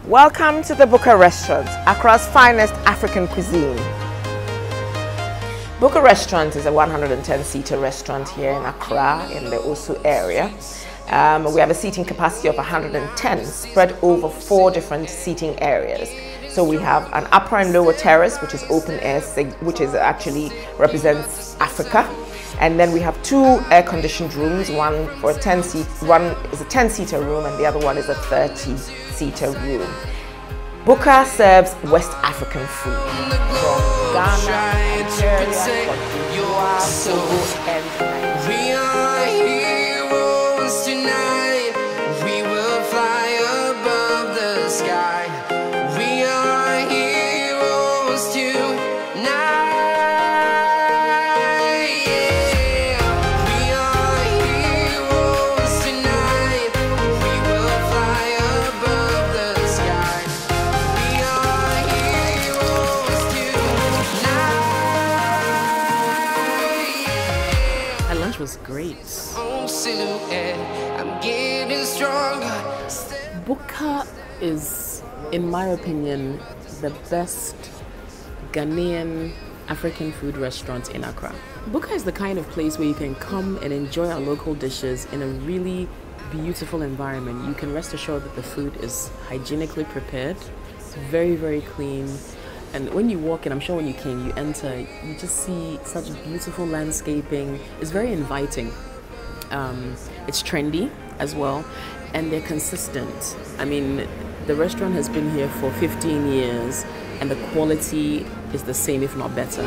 Welcome to the Buka Restaurant, Accra's finest African cuisine. Buka Restaurant is a 110-seater restaurant here in Accra, in the Osu area. We have a seating capacity of 110, spread over 4 different seating areas. So we have an upper and lower terrace, which is open air, which is actually represents Africa. And then we have 2 air-conditioned rooms, one is a 10-seater room and the other one is a 30-seater room. Buka serves West African food from Ghana, Nigeria, Cote d'Ivoire, Togo, and Nigeria. We are heroes tonight. We will fly above the sky. We are heroes tonight. Was great. Buka is, in my opinion, the best Ghanaian African food restaurant in Accra. Buka is the kind of place where you can come and enjoy our local dishes in a really beautiful environment. You can rest assured that the food is hygienically prepared, very, very clean. And when you walk in, I'm sure when you came, you enter, you just see such beautiful landscaping. It's very inviting. It's trendy as well, and they're consistent. I mean, the restaurant has been here for 15 years, and the quality is the same, if not better.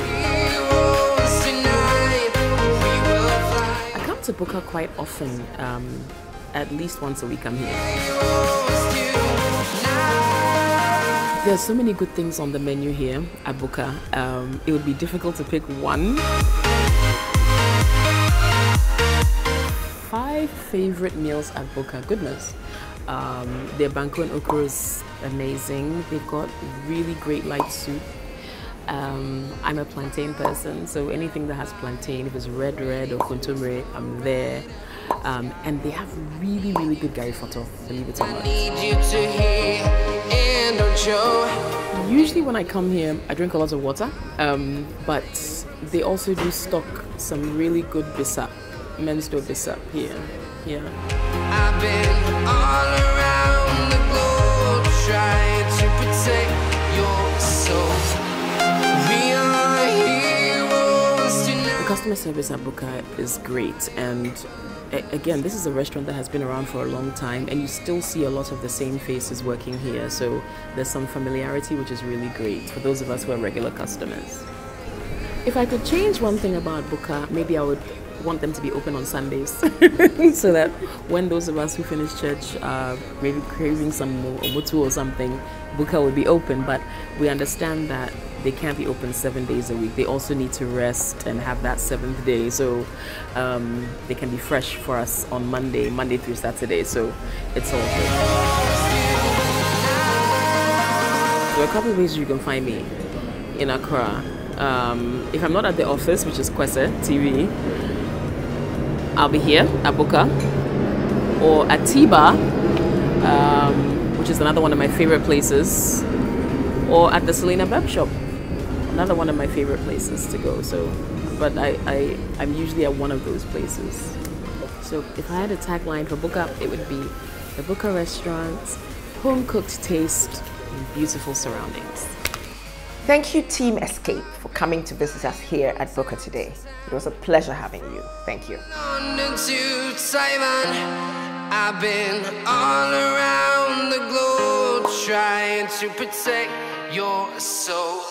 I come to Buka quite often. At least once a week I'm here. There's so many good things on the menu here at Buka. It would be difficult to pick one. 5 favorite meals at Buka. Goodness. Their banku and okra is amazing. They've got really great light soup. I'm a plantain person, so anything that has plantain, if it's red or kontomire, I'm there. And they have really, really good gari photo, believe it or not. Usually when I come here, I drink a lot of water, but they also do stock some really good bisa, men's door bisa here. Yeah. I've been all around the globe trying to protect your soul. We are heroes tonight. The customer service at Buka is great, and again, this is a restaurant that has been around for a long time, and you still see a lot of the same faces working here, so there's some familiarity, which is really great for those of us who are regular customers. If I could change one thing about Buka, maybe I would want them to be open on Sundays so that when those of us who finish church are maybe craving some omutu or something, Buka would be open, but we understand that they can't be open 7 days a week. They also need to rest and have that 7th day, so they can be fresh for us on Monday through Saturday, so it's all good. There are a couple of ways you can find me in Accra. If I'm not at the office, which is Kwese TV, I'll be here at Buka, or at T-Bar, which is another one of my favorite places, or at the Selena Beb Shop, another one of my favorite places to go. So, but I'm usually at one of those places. So if I had a tagline for Buka, it would be the Buka Restaurant, home-cooked taste, and beautiful surroundings. Thank you, Team Xcape, for coming to visit us here at Buka today. It was a pleasure having you. Thank you. I've been all around the globe trying to protect your soul.